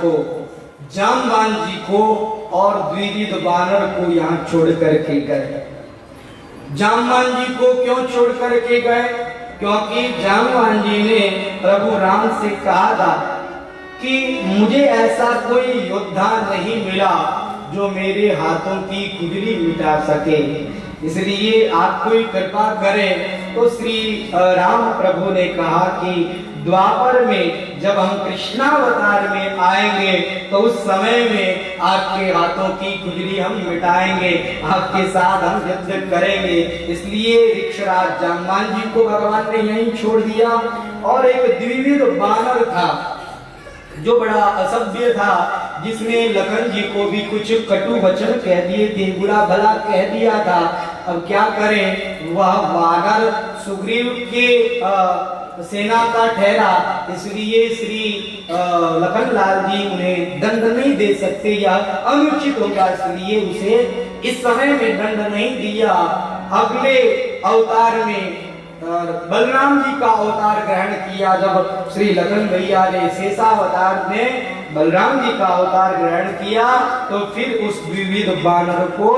को, जामवान जी को और द्विविध वानर को यहाँ छोड़ करके गए। जामवान जी को क्यों छोड़ करके गए? क्योंकि जामवान जी ने प्रभु राम से कहा था कि मुझे ऐसा कोई योद्धा नहीं मिला जो मेरे हाथों की खुजली मिटा सके, इसलिए आप कोई कृपा करें। तो श्री राम प्रभु ने कहा कि द्वापर में जब हम कृष्णावतार में आएंगे तो उस समय में आपके हाथों की खुजली हम मिटाएंगे, आपके साथ हम युद्ध करेंगे। इसलिए ऋक्षराज जामवान जी को भगवान ने यहीं छोड़ दिया। और एक द्विविध वानर था जो बड़ा असभ्य था, जिसने लखन जी को भी कुछ कटु वचन कह दिए थे, बुरा भला कह दिया था। अब क्या करें, वह वानर सुग्रीव के सेना का ठहरा, इसलिए श्री लखनलाल जी उन्हें दंड नहीं दे सकते, यह अनुचित होगा, इसलिए उसे इस समय में दंड नहीं दिया। अगले अवतार में बलराम जी का अवतार ग्रहण किया। जब श्री लखन भैया ने शेषावतार में बलराम जी का अवतार ग्रहण किया तो फिर उस द्विविध वानर को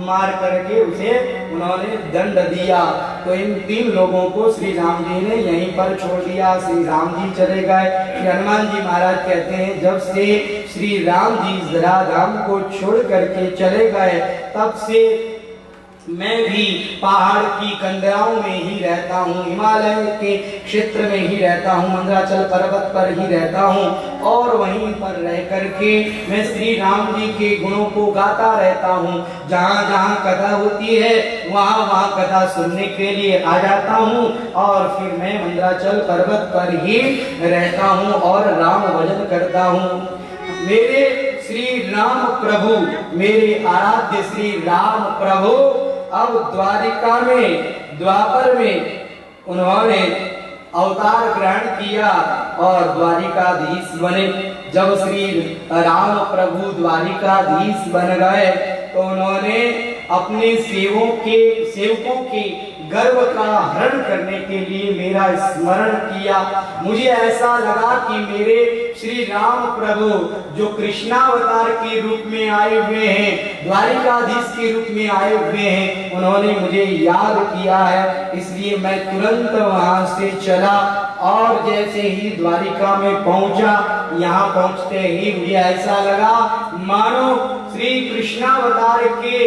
मार करके उसे उन्होंने दंड दिया। तो इन तीन लोगों को श्री राम जी ने यहीं पर छोड़ दिया। श्री राम जी चले गए। श्री हनुमान जी महाराज कहते हैं जब से श्री राम जी जरा धाम को छोड़ करके चले गए तब से मैं भी पहाड़ की कंदराओं में ही रहता हूँ, हिमालय के क्षेत्र में ही रहता हूँ, मंदराचल पर्वत पर ही रहता हूँ और वहीं पर रह करके मैं श्री राम जी के गुणों को गाता रहता हूँ। जहाँ जहाँ कथा होती है वहाँ वहाँ कथा सुनने के लिए आ जाता हूँ और फिर मैं मंदराचल पर्वत पर ही रहता हूँ और राम भजन करता हूँ। मेरे श्री राम प्रभु, मेरे आराध्य श्री राम प्रभु अब द्वारिका में, द्वापर में उन्होंने अवतार ग्रहण किया और द्वारिकाधीश बने। जब श्री राम प्रभु द्वारिकाधीश बन गए तो उन्होंने अपने सेवकों के गर्व का हरण करने के लिए मेरा स्मरण किया। मुझे ऐसा लगा कि मेरे श्री राम प्रभु जो कृष्णावतार के रूप में आए हुए हैं, द्वारिकाधीश के रूप में आए हुए हैं, उन्होंने मुझे याद किया है। इसलिए मैं तुरंत वहां से चला और जैसे ही द्वारिका में पहुंचा, यहाँ पहुंचते ही मुझे ऐसा लगा मानो श्री कृष्णावतार के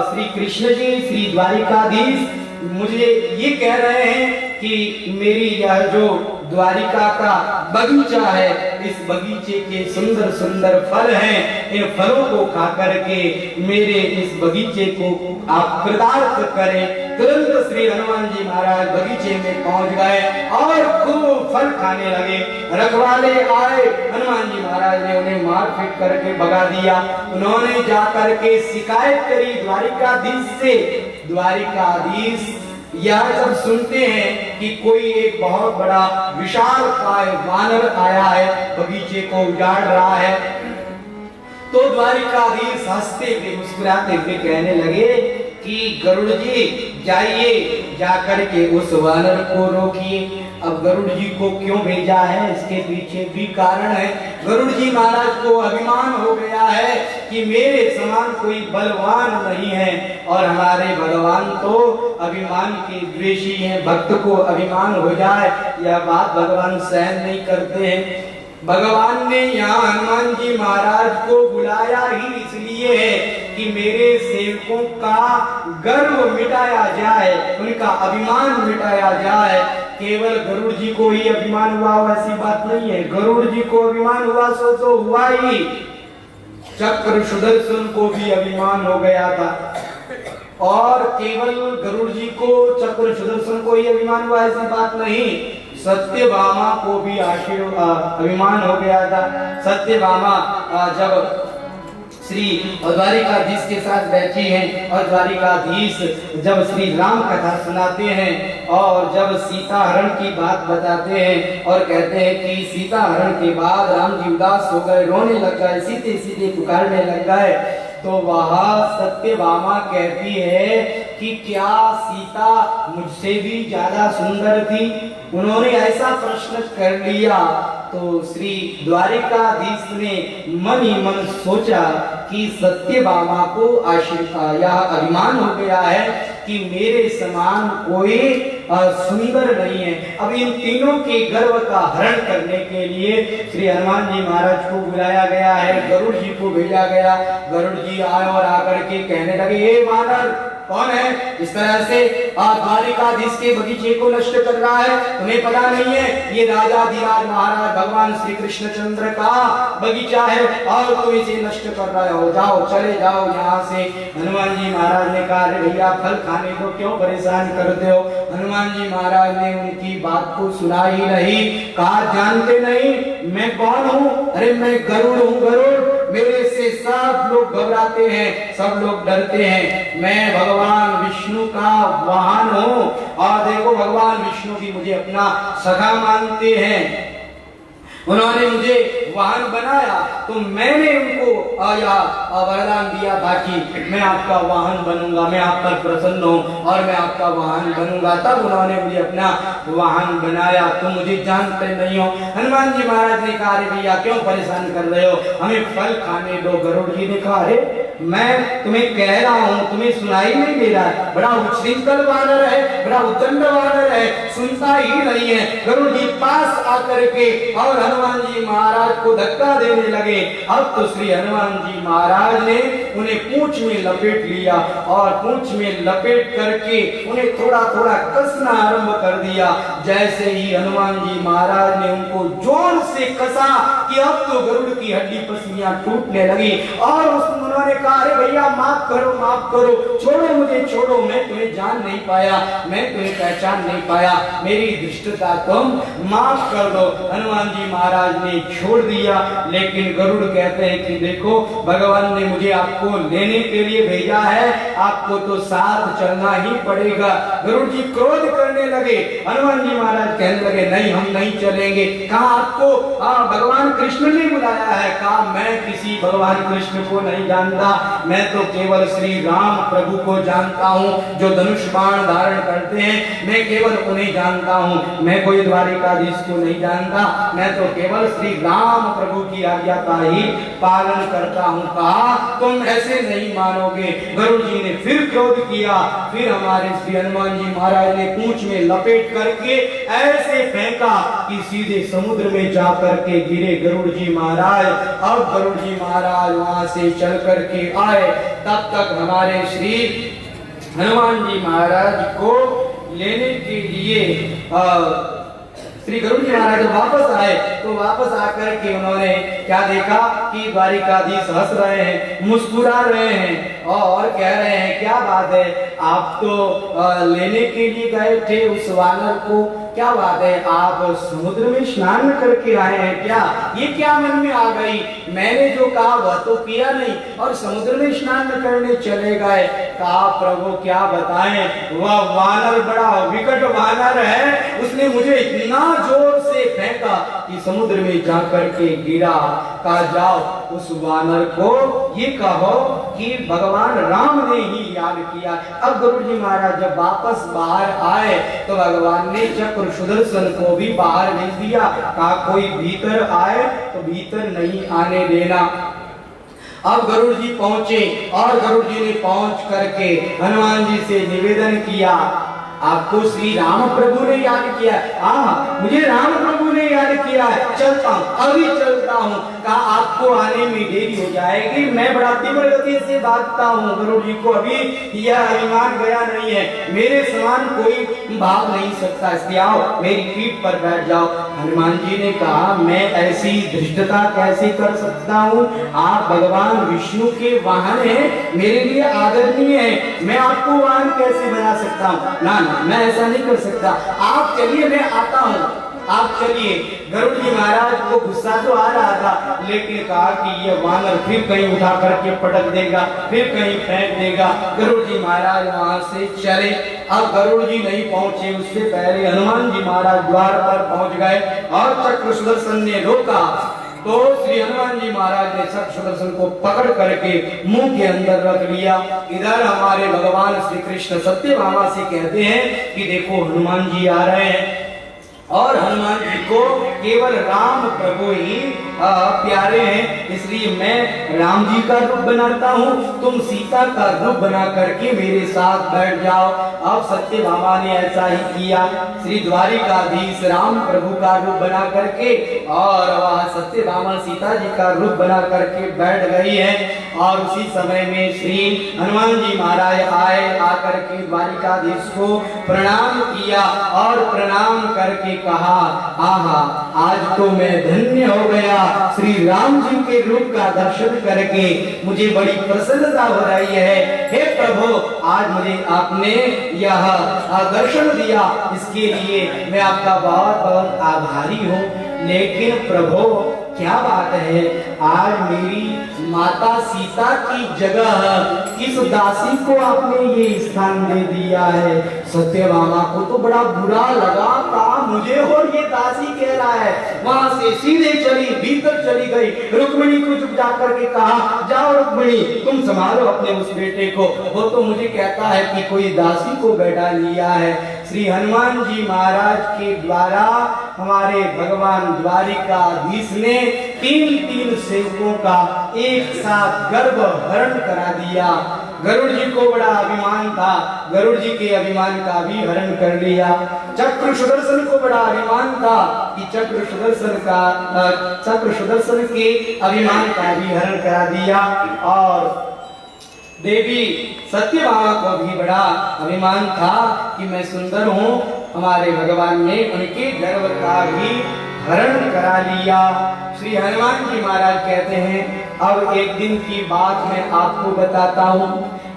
श्री कृष्ण जी, श्री द्वारिकाधीश मुझे ये कह रहे हैं कि मेरी यह जो द्वारिका का बगीचा है, इस बगीचे के सुंदर सुंदर फल हैं, इन फलों को खा करके मेरे इस बगीचे को आप कृतार्थ करें। तुरंत श्री हनुमान जी महाराज बगीचे में पहुंच गए और खूब फल खाने लगे। रखवाले आए, हनुमान जी महाराज ने उन्हें मार पीट करके भगा दिया। उन्होंने जाकर के शिकायत करी द्वारिकाधीश से। द्वारिकाधीश यह जब सुनते हैं कि कोई एक बहुत बड़ा विशाल काय वानर आया है, बगीचे को उजाड़ रहा है, तो द्वारिकाधीश हंसते हुए मुस्कुराते हुए कहने लगे कि गरुड़ जी जाइए, जाकर के उस वानर को रोकिए। अब गरुड़ जी को क्यों भेजा है, इसके पीछे भी कारण है। गरुड़ जी महाराज को अभिमान हो गया है कि मेरे समान कोई बलवान नहीं है और हमारे भगवान तो अभिमान के द्वेषी हैं। भक्त को अभिमान हो जाए यह बात भगवान सहन नहीं करते हैं। भगवान ने यहाँ हनुमान जी महाराज को बुलाया ही इसलिए है कि मेरे सेवकों का गर्व मिटाया जाए, उनका अभिमान मिटाया जाए। केवल गरुड़ जी को ही अभिमान हुआ ऐसी बात नहीं है, गरुड़ जी को अभिमान हुआ सो तो हुआ ही, चक्र सुदर्शन को भी अभिमान हो गया था। और केवल गरुड़ जी को, चक्र सुदर्शन को ही अभिमान हुआ ऐसी बात नहीं, सत्यभामा को भी अभिमान हो गया था। सत्यभामा जब श्री द्वारिकाधीश के साथ बैठी हैं और द्वारिकाधीश जब श्री राम कथा सुनाते हैं और जब सीता हरण की बात बताते हैं और कहते हैं कि सीता हरण के बाद राम जी उदास हो गए, रोने लग गए, सीते सीते पुकारने लग गए, तो वह सत्यभामा कहती है कि क्या सीता मुझसे भी ज्यादा सुंदर थी? उन्होंने ऐसा प्रश्न कर लिया तो श्री द्वारिकाधीश ने मन ही मन सोचा कि सत्यभामा को यह अभिमान हो गया है कि मेरे समान कोई सुंदर नहीं है। अब इन तीनों के गर्व का हरण करने के लिए श्री हनुमान जी महाराज को बुलाया गया है, गरुड़ जी को भेजा गया। गरुड़ जी आए और आकर के कहने लगे, ये वानर कौन है इस तरह से द्वारिकाधीश के बगीचे को नष्ट कर रहा है? तुम्हें पता नहीं है ये राजाधिराज महाराज भगवान श्री कृष्णचंद्र का बगीचा है और तुम इसे नष्ट कर रहे हो, जाओ चले जाओ यहाँ से। हनुमान जी महाराज ने कहा, अरे भैया फल खाने को क्यों परेशान करते हो? हनुमान जी महाराज ने उनकी बात को सुना ही नहीं, कहा जानते नहीं मैं कौन हूँ? अरे मैं गरुड़ हूँ, गरुड़। मेरे से सब लोग घबराते हैं, सब लोग डरते हैं। मैं भगवान विष्णु का वाहन हूँ और देखो भगवान विष्णु भी मुझे अपना सखा मानते हैं। उन्होंने मुझे वाहन बनाया तो मैंने उनको वरदान दिया था कि मैं आपका वाहन बनूंगा, मैं आप पर प्रसन्न हूँ और मैं आपका वाहन बनूंगा। तब उन्होंने मुझे अपना वाहन बनाया, तो मुझे जानते नहीं हो। हनुमान जी महाराज ने कहा, अरे भैया क्यों परेशान कर रहे हो, हमें फल खाने दो। गरुड़ जी ने कहा, अरे मैं तुम्हें कह रहा हूँ, तुम्हें सुनाई नहीं दे रहा है? बड़ा उच्छृंखल वानर है, बड़ा उद्दंड वानर है, सुनता ही नहीं है। गरुड़ जी पास आकर के और हनुमान जी महाराज को धक्का देने लगे। अब तो श्री हनुमान जी महाराज ने उन्हें पूंछ में लपेट लिया और पूंछ में लपेट करके उन्हें थोड़ा थोड़ा कसना आरंभ कर दिया। जैसे ही हनुमान जी महाराज ने उनको जोर से कसा कि अब तो गरुड़ की हड्डी पसलियां टूटने लगी और उन्होंने कहा, अरे भैया माफ करो, छोड़ो मुझे, छोड़ो, मैं तुम्हें जान नहीं पाया, मैं तुम्हें पहचान नहीं पाया, मेरी धृष्टता तुम माफ कर दो। हनुमान जी महाराज ने छोड़ दिया। लेकिन गरुड़ कहते हैं कि देखो भगवान ने मुझे आपको लेने के लिए भेजा है, आपको तो साथ चलना ही पड़ेगा। गरुड़ जी क्रोध करने लगे। हनुमान जी महाराज कहने लगे, नहीं हम नहीं चलेंगे। कहा आपको भगवान कृष्ण ने बुलाया है? कहा मैं किसी भगवान कृष्ण को नहीं जानता, मैं तो केवल श्री राम प्रभु को जानता हूँ जो धनुष बाण धारण करते हैं, मैं केवल उन्हें जानता हूँ, मैं कोई द्वारिकाधीश को नहीं जानता, मैं तो केवल श्री राम प्रभु की आज्ञा का ही पालन करता हूँ। कहा तुम ऐसे नहीं मानोगे। गरुड़ जी ने फिर क्रोध किया। फिर हमारे श्री हनुमान जी महाराज ने पूंछ में लपेट करके ऐसे फेंका कि सीधे समुद्र में जाकर के गिरे गरुड़ जी महाराज। अब गरुड़ जी महाराज वहां से चल करके आए, तब तक हमारे श्री हनुमान जी महाराज को लेने के लिए श्री गरुड़ जी महाराज जब वापस आए तो वापस आकर के उन्होंने क्या देखा कि द्वारिकाधीश हंस रहे हैं, मुस्कुरा रहे हैं और कह रहे हैं, क्या बात है, आप तो लेने के लिए गए थे उस वानर को, क्या बात है, आप समुद्र में स्नान करके आए हैं क्या? ये क्या मन में आ गई? मैंने जो कहा वह तो किया नहीं और समुद्र में स्नान करने चले गए। कहा प्रभु क्या बताएं, वह वानर बड़ा विकट वानर है, उसने मुझे इतना जोर से फेंका कि समुद्र में जाकर के गिरा। कहा जाओ उस वानर को ये कहो कि भगवान राम ने ही याद किया। अब गरुड़ जी महाराज जब वापस बाहर आए तो भगवान ने चक्र सुदर्शन को भी बाहर भेज दिया। कहा कोई भीतर आए तो भीतर नहीं आने देना। अब गरुड़ जी पहुंचे और गरुड़ जी ने पहुंच करके हनुमान जी से निवेदन किया, आपको श्री राम प्रभु ने याद किया? मुझे राम प्रभु ने याद किया है, चलता हूँ, अभी चलता हूँ। कहा आपको आने में देरी हो जाएगी, मैं बड़ा तीव्र गति से भागता हूँ। गरुड़ जी को अभी यह अभिमान गया नहीं है, मेरे समान कोई भाग नहीं सकता, इसलिए आओ मेरी पीठ पर बैठ जाओ। हनुमान जी ने कहा मैं ऐसी धृष्टता कैसे कर सकता हूँ, आप भगवान विष्णु के वाहन हैं, मेरे लिए आदरणीय है, मैं आपको वाहन कैसे बना सकता हूँ? ना मैं ऐसा नहीं कर सकता, आप चलिए मैं आता हूँ, आप चलिए। गरुड़ जी महाराज को गुस्सा तो आ रहा था, लेकिन कहा कि ये वानर फिर कहीं उठा करके पटक देगा, फिर कहीं फेंक देगा। गरुड़ जी महाराज वहां से चले। अब गरुड़ जी नहीं पहुंचे, उससे पहले हनुमान जी महाराज द्वार पर पहुंच गए और चक्र सुदर्शन ने रोका तो श्री हनुमान जी महाराज ने चक्र सुदर्शन को पकड़ करके मुंह के अंदर रख लिया। इधर हमारे भगवान श्री कृष्ण सत्यभामा से कहते हैं कि देखो हनुमान जी आ रहे हैं और हनुमान जी को केवल राम प्रभु ही प्यारे हैं, इसलिए मैं राम जी का रूप बनाता हूँ, तुम सीता का रूप बना करके मेरे साथ बैठ जाओ। अब सत्यभामा ने ऐसा ही किया। श्री द्वारिकाधीश राम प्रभु का रूप बना करके और वह सत्यभामा सीता जी का रूप बना करके बैठ गई है। और उसी समय में श्री हनुमान जी महाराज आए, आकर के द्वारिकाधीश को प्रणाम किया और प्रणाम करके कहा, आहा आज तो मैं धन्य हो गया, श्री राम जी के रूप का दर्शन करके मुझे बड़ी प्रसन्नता हो रही है। हे प्रभु, आज मुझे आपने यह दर्शन दिया, इसके लिए मैं आपका बहुत बहुत आभारी हूँ। लेकिन प्रभु क्या बात है, आज मेरी माता सीता की जगह किस दासी को आपने ये स्थान दे दिया है। सत्यभामा को तो बड़ा बुरा लगा, कहा मुझे और ये दासी कह रहा है। वहां से सीधे चली, भीतर चली गई, रुक्मिणी को चुप जाकर के कहा, जाओ रुक्मिणी तुम संभालो अपने उस बेटे को, वो तो मुझे कहता है कि कोई दासी को बैठा लिया है। श्री हनुमान जी महाराज के द्वारा हमारे भगवान द्वारिकाधीश ने तीन सेवकों का एक साथ गर्भ हरण करा दिया। गरुड़ जी को बड़ा अभिमान था, गरुड़ जी के अभिमान का भी हरण कर लिया। चक्र सुदर्शन को बड़ा अभिमान था कि चक्र सुदर्शन के अभिमान का भी हरण करा दिया। और देवी सत्यभामा को भी बड़ा अभिमान था कि मैं सुंदर हूँ, हमारे भगवान ने उनके गर्भ का भी हरण करा लिया। श्री हनुमान जी महाराज कहते हैं, अब एक दिन की बात मैं आपको बताता हूँ।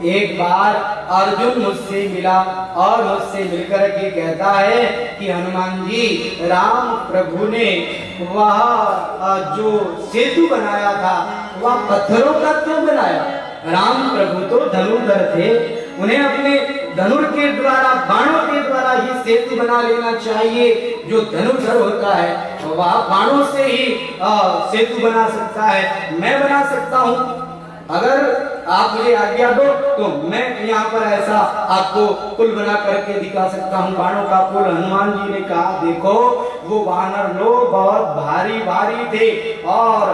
एक बार अर्जुन मुझसे मिला और मुझसे मिलकर के कहता है कि हनुमान जी, राम प्रभु ने वह जो सेतु बनाया था वह पत्थरों का क्यों बनाया। राम प्रभु तो धनुर्धर थे, उन्हें अपने धनुर के द्वारा, बाणों के द्वारा ही सेतु बना लेना चाहिए। जो धनुर्धर होता है वह बाणों से ही सेतु बना सकता है, मैं बना सकता हूँ। अगर आप मुझे आज्ञा दो तो मैं यहाँ पर ऐसा आपको पुल बना करके दिखा सकता हूँ, बाणों का पुल। हनुमान जी ने कहा, देखो वो वानर लोग बहुत भारी भारी थे और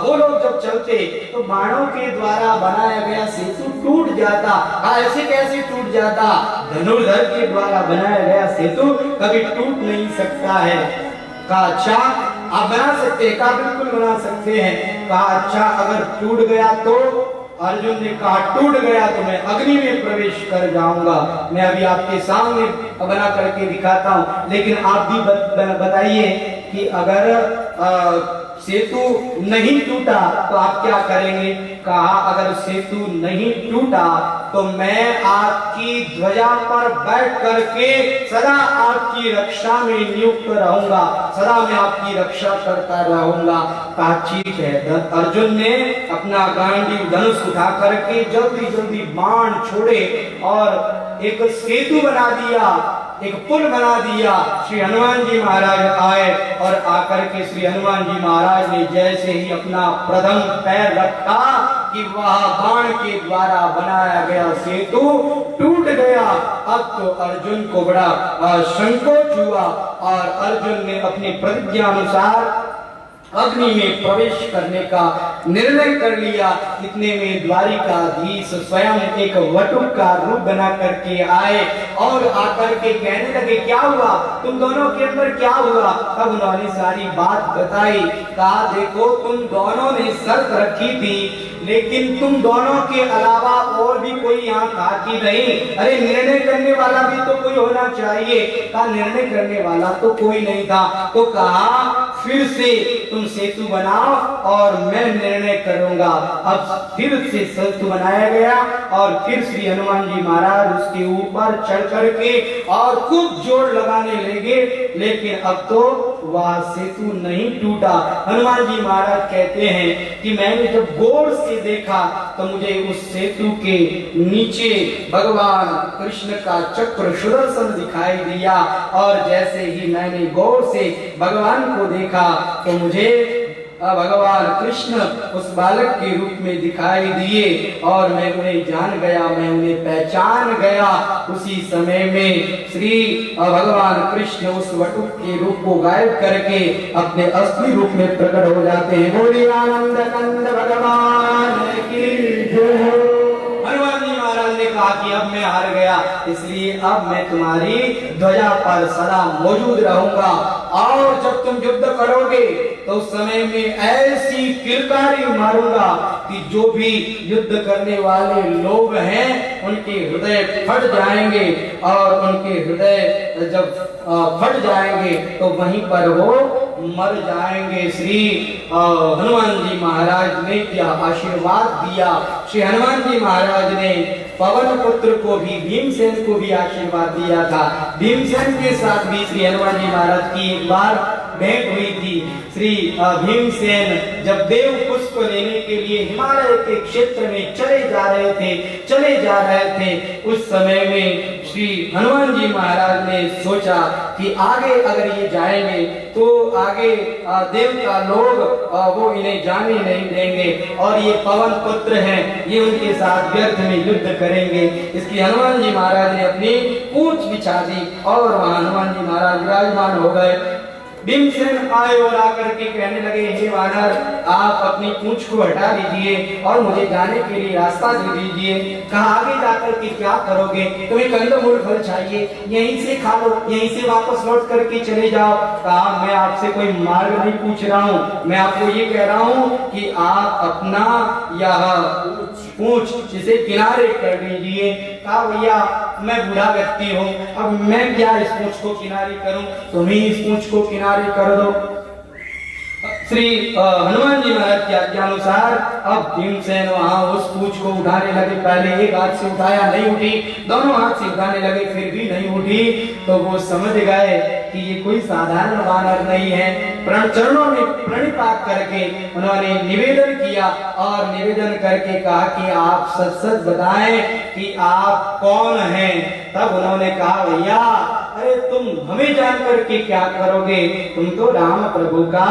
वो लोग जब चलते तो बाणों के द्वारा बनाया गया सेतु टूट जाता। ऐसे कैसे टूट जाता, धनुर्धर के द्वारा बनाया गया सेतु कभी टूट नहीं सकता है। कहा अच्छा आप बना सकते हैं, कहा बिल्कुल बना सकते हैं। कहा अच्छा अगर टूट गया तो। अर्जुन ने कहा टूट गया तो मैं अग्नि में प्रवेश कर जाऊंगा। मैं अभी आपके सामने बना करके दिखाता हूँ, लेकिन आप भी बताइए कि अगर सेतु नहीं टूटा तो आप क्या करेंगे। कहा अगर सेतु नहीं टूटा तो मैं आपकी ध्वजा पर बैठ करके सदा आपकी रक्षा में नियुक्त रहूंगा, सदा मैं आपकी रक्षा करता रहूंगा। कहा ठीक है। अर्जुन ने अपना गांडीव धनुष उठा करके जल्दी जल्दी बाण छोड़े और एक सेतु बना दिया, एक पुल बना दिया। श्री हनुमान जी महाराज आए और आकर के श्री हनुमान जी महाराज ने जैसे ही अपना प्रथम पैर रखा कि वह बाण के द्वारा बनाया गया सेतु टूट गया। अब तो अर्जुन को बड़ा संकोच हुआ और अर्जुन ने अपनी प्रतिज्ञा अनुसार अग्नि में प्रवेश करने का निर्णय कर लिया। इतने में द्वारिकाधीश स्वयं एक वटुक का रूप बना करके आए और आकर के कहने लगे, क्या हुआ तुम दोनों के अंदर, क्या हुआ। तब उन्होंने सारी बात बताई। कहा देखो तुम दोनों ने शर्त रखी थी, लेकिन तुम दोनों के अलावा और भी कोई यहाँ था कि नहीं। अरे निर्णय करने वाला भी तो कोई होना चाहिए। कहा निर्णय करने वाला तो कोई नहीं था। तो कहा फिर से तुम सेतु बनाओ और मैं निर्णय करूंगा। अब फिर से सेतु बनाया गया और फिर श्री हनुमान जी महाराज उसके ऊपर चढ़ करके और खूब जोर लगाने लगे, लेकिन अब तो वह सेतु नहीं टूटा। हनुमान जी महाराज कहते हैं कि मैंने जब गौर से देखा तो मुझे उस सेतु के नीचे भगवान कृष्ण का चक्र सुदर्शन दिखाई दिया और जैसे ही मैंने गौर से भगवान को देखा तो मुझे भगवान कृष्ण उस बालक के रूप में दिखाई दिए और मैं उन्हें जान गया, मैं उन्हें पहचान गया। उसी समय में श्री भगवान कृष्ण उस वटुक के रूप को गायब करके अपने असली रूप में प्रकट हो जाते हैं। बोलिए आनंद कंद भगवान की जय। हनुमान जी महाराज ने कहा कि अब मैं हार गया, इसलिए अब मैं तुम्हारी ध्वजा पर सदा मौजूद रहूंगा और जब तुम युद्ध करोगे तो उस समय में ऐसी किलकारी मारूंगा कि जो भी युद्ध करने वाले लोग हैं उनके हृदय फट जाएंगे और उनके हृदय जब फट जाएंगे तो वहीं पर वो मर जाएंगे। श्री हनुमान जी महाराज ने यह आशीर्वाद दिया। श्री हनुमान जी महाराज ने पवन पुत्र को भी, भीमसेन को भी आशीर्वाद दिया था। भीमसेन के साथ भी श्री हनुमान जी महाराज की एक बार भेंट हुई थी। श्री भीमसेन जब देव पुष्प लेने के लिए हिमालय के क्षेत्र में चले जा रहे थे, उस समय में श्री हनुमान जी महाराज ने सोचा कि आगे अगर ये जाएंगे तो आगे देवता लोग वो इन्हें जाने नहीं देंगे और ये पवन पुत्र हैं, ये उनके साथ व्यर्थ में युद्ध करेंगे। इसलिए हनुमान जी महाराज ने अपनी पूंछ बिछा दी और वहां हनुमान जी महाराज विराजमान हो गए। भीमसेन आए और आकर के कहने लगे, हे वानर, आप अपनी पूंछ को हटा लीजिए और मुझे जाने के लिए रास्ता दे दीजिए। कहा आगे जाकर के क्या करोगे? तुम्हें कंदमूल फल चाहिए, यहीं से खा लो, यहीं से वापस लौट करके चले जाओ। कहा मैं आपसे कोई मार्ग नहीं पूछ रहा हूँ, मैं आपको ये कह रहा हूँ कि आप अपना यह पूंछ इसे किनारे कर लीजिए। कहा भैया मैं बूढ़ा व्यक्ति हूँ, अब मैं क्या इस पूंछ को किनारे करूँ, तुम ही इस पूंछ को किनारे कर दो। श्री हनुमान जी महाराज की आज्ञा अनुसार अब भीमसेन वहां उस पूंछ को उठाने लगे। पहले एक हाथ से उठाया, नहीं उठी, दोनों हाथ से उठाने लगे, फिर भी नहीं उठी। तो वो समझ गए कि ये कोई साधारण वानर नहीं है। चरणों में प्रणिपात करके उन्होंने निवेदन किया और निवेदन करके कहा कि आप सच सच बताएं कि आप कौन हैं। तब उन्होंने कहा भैया अरे तुम हमें जान करके क्या करोगे, तुम तो राम प्रभु का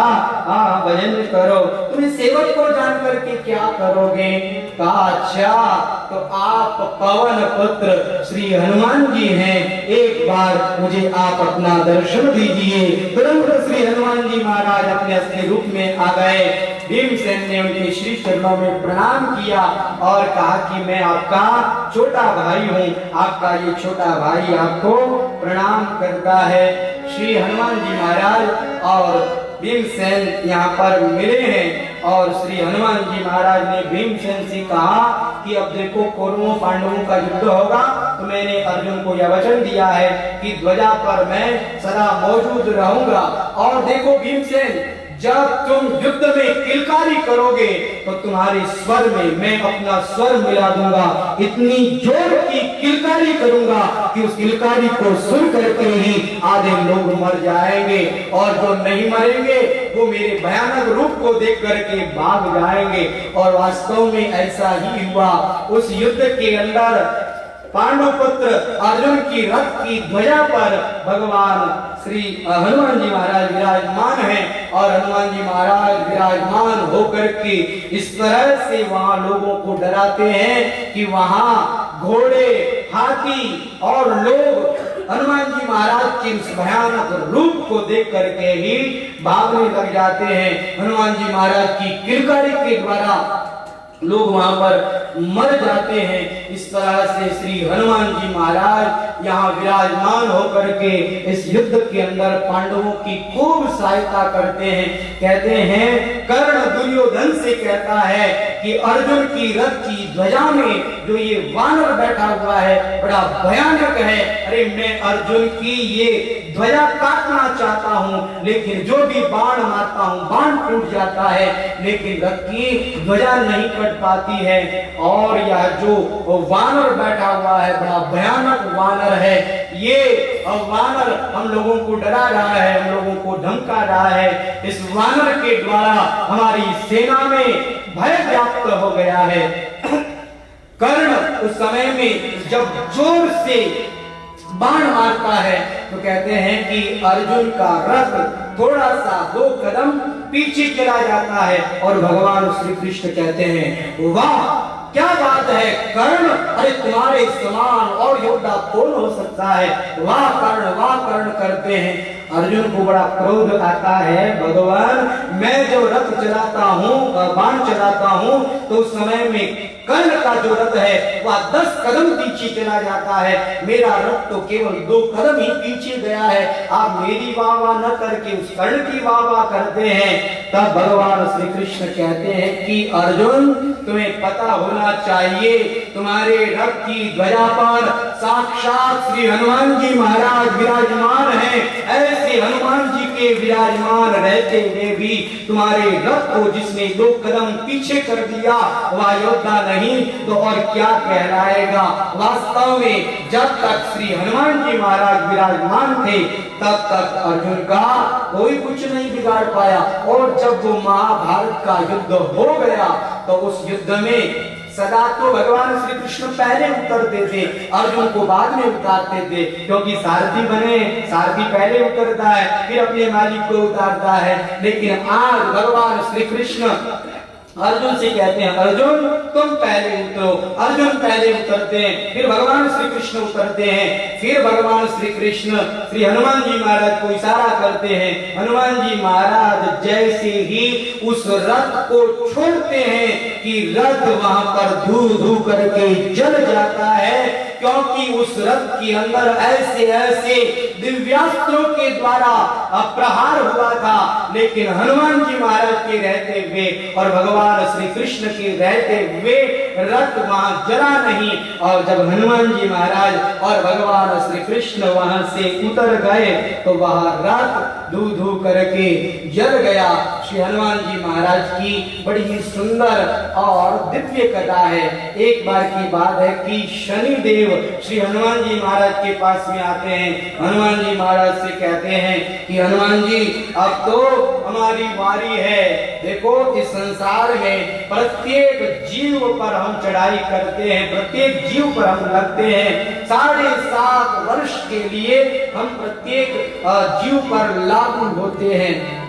भजन करो, तुम्हें सेवक को जान करके क्या करोगे। कहा अच्छा तो आप पवन पुत्र श्री हनुमान जी हैं, एक बार मुझे आप अपना दर्शन दीजिए। तुरंत श्री हनुमान जी महाराज अपने असली रूप में आ गए। भीमसेन ने उनके श्री चरणों में प्रणाम किया और कहा कि मैं आपका छोटा भाई हूँ, आपका ये छोटा भाई आपको प्रणाम करता है। श्री हनुमान जी महाराज और भीमसेन यहाँ पर मिले हैं और श्री हनुमान जी महाराज ने भीमसेन से कहा कि अब देखो कौरवों पांडवों का युद्ध होगा, तो मैंने अर्जुन को यह वचन दिया है कि ध्वजा पर मैं सदा मौजूद रहूंगा। और देखो भीमसेन, जब तुम युद्ध में किलकारी करोगे तो तुम्हारे स्वर में मैं अपना स्वर मिला दूंगा, इतनी जोर की किलकारी करूंगा कि उस किलकारी को सुन करके ही आधे लोग मर जाएंगे और जो नहीं मरेंगे वो मेरे भयानक रूप को देख करके भाग जाएंगे। और वास्तव में ऐसा ही हुआ। उस युद्ध के अंदर पांडु पुत्र अर्जुन की रथ की ध्वजा पर भगवान श्री हनुमान जी महाराज विराजमान हैं और हनुमान जी महाराज विराजमान होकर के इस तरह से वहां लोगों को डराते हैं कि वहां घोड़े, हाथी और लोग हनुमान जी महाराज के उस भयानक रूप को देख करके ही भागने लग जाते हैं। हनुमान जी महाराज की किलकारी के द्वारा लोग वहां पर मर जाते हैं। इस तरह से श्री हनुमान जी महाराज यहाँ विराजमान होकर के इस युद्ध के अंदर पांडवों की खूब सहायता करते हैं। कहते हैं कर्ण दुर्योधन से कहता है कि अर्जुन की रथ की ध्वजा में जो ये वानर बैठा हुआ है बड़ा भयानक है, अरे मैं अर्जुन की ये ध्वजा काटना चाहता हूँ, लेकिन जो भी बाण मारता हूँ बाण टूट जाता है, लेकिन रथ की ध्वजा नहीं कट पाती है। और यह जो वानर बैठा हुआ है बड़ा भयानक वानर है, ये वानर हम लोगों को डरा रहा है, हम लोगों को धमका रहा है। इस वानर के द्वारा हमारी सेना में भय व्याप्त हो गया है। कर्ण उस समय में जब जोर से बाण मारता है तो कहते हैं कि अर्जुन का रथ थोड़ा सा 2 कदम पीछे चला जाता है और भगवान श्री कृष्ण कहते हैं वाह क्या बात है कर्ण, अरे तुम्हारे समान और योद्धा कौन हो सकता है, वाह कर्ण करते हैं। अर्जुन को बड़ा क्रोध आता है, भगवान मैं जो रथ चलाता हूँ, बाण चलाता हूँ, तो उस समय में कर्ण का जो रथ है वह 10 कदम पीछे चला जाता है, मेरा रथ तो केवल 2 कदम ही पीछे गया है। आप मेरी वाह न करके उस कर्ण की वाह करते हैं। तब भगवान श्री कृष्ण कहते हैं कि अर्जुन तुम्हें पता होना चाहिए, तुम्हारे रथ की ध्वजा पर साक्षात श्री हनुमान जी महाराज विराजमान हैं। ऐसे हनुमान जी के विराजमान रहते हुए भी तुम्हारे रथ को जिसने 2 कदम पीछे कर दिया वह योद्धा नहीं तो और क्या कहलाएगा। वास्तव में जब तक श्री हनुमान जी महाराज विराजमान थे तब तक अर्जुन का कोई कुछ नहीं बिगाड़ पाया, और जब वो महाभारत का युद्ध हो गया तो उस युद्ध में सदा तो भगवान श्री कृष्ण पहले उतरते थे, अर्जुन को बाद में उतारते थे, क्योंकि सारथी बने, सारथी पहले उतरता है फिर अपने मालिक को उतारता है। लेकिन आज भगवान श्री कृष्ण अर्जुन से कहते हैं अर्जुन तुम पहले उतरो, अर्जुन पहले उतरते हैं, फिर भगवान श्री कृष्ण उतरते हैं, फिर भगवान श्री कृष्ण श्री हनुमान जी महाराज को इशारा करते हैं। हनुमान जी महाराज जैसे ही उस रथ को छोड़ते हैं कि रथ वहां पर धू धू करके जल जाता है, क्योंकि उस रथ के अंदर ऐसे ऐसे दिव्यास्त्रों के द्वारा प्रहार हुआ था, लेकिन हनुमान जी महाराज के रहते हुए और भगवान श्री कृष्ण के रहते हुए रथ वहां जला नहीं। और जब हनुमान जी महाराज और भगवान श्री कृष्ण वहां से उतर गए तो वह रथ धू धू करके जल गया। श्री हनुमान जी महाराज की बड़ी ही सुंदर और दिव्य कथा है। एक बार की बात है कि शनि देव श्री हनुमान जी महाराज के पास में आते हैं, हनुमान जी महाराज से कहते हैं कि हनुमान जी अब तो हमारी बारी है, देखो इस संसार में प्रत्येक जीव पर हम चढ़ाई करते हैं, प्रत्येक जीव पर हम लगते हैं, 7.5 वर्ष के लिए हम प्रत्येक जीव पर लागू होते हैं।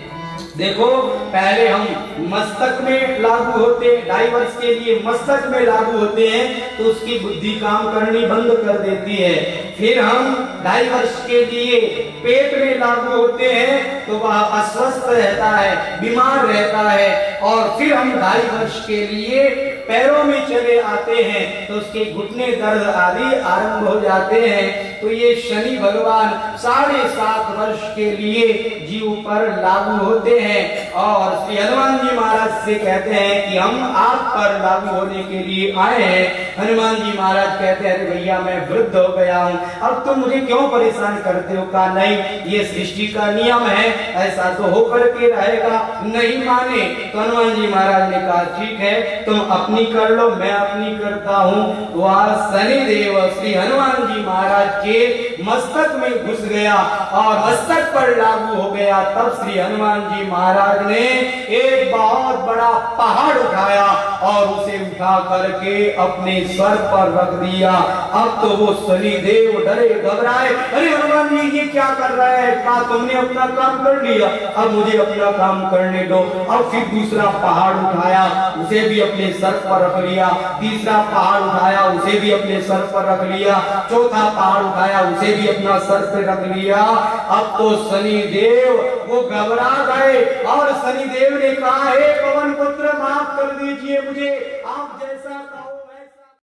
देखो पहले हम मस्तक में लागू होते, 2.5 वर्ष के लिए मस्तक में लागू होते हैं तो उसकी बुद्धि काम करनी बंद कर देती है। फिर हम 2.5 वर्ष के लिए पेट में लागू होते हैं तो वह अस्वस्थ रहता है, बीमार रहता है, और फिर हम 2.5 वर्ष के लिए पैरों में चले आते हैं तो उसके घुटने दर्द आदि आरंभ हो जाते हैं। तो ये शनि भगवान 7.5 वर्ष के लिए जीव पर लागू होते हैं और श्री हनुमान जी महाराज से कहते हैं कि हम आप पर लागू होने के लिए आए हैं। हनुमान जी महाराज कहते हैं भैया मैं वृद्ध हो गया हूँ, अब तुम मुझे क्यों परेशान करते हो। कहा नहीं, ये सृष्टि का नियम है, ऐसा तो होकर के रहेगा। नहीं माने तो हनुमान जी महाराज ने कहा ठीक है तुम अपनी कर लो, मैं अपनी करता हूँ। वह शनिदेव श्री हनुमान जी महाराज के मस्तक में घुस गया और मस्तक पर लागू हो गया। तब श्री हनुमान जी महाराज ने एक बहुत बड़ा पहाड़ उठाया और उसे उठा करके अपने सर पर रख दिया। अब तो वो शनिदेव डरे घबराए, अरे हनुमान जी ये क्या कर रहा है, कहा तुमने अपना काम कर लिया, अब मुझे अपना काम करने दो। अब फिर दूसरा पहाड़ उठाया, उसे भी अपने सर पर रख लिया, तीसरा पहाड़ उठाया, उसे भी अपने सर पर रख लिया, चौथा पहाड़ उठाया, उसे भी अपना सर पे रख लिया। अब तो शनिदेव वो घबरा गए और शनिदेव ने कहा हे पवन पुत्र माफ कर दीजिए मुझे,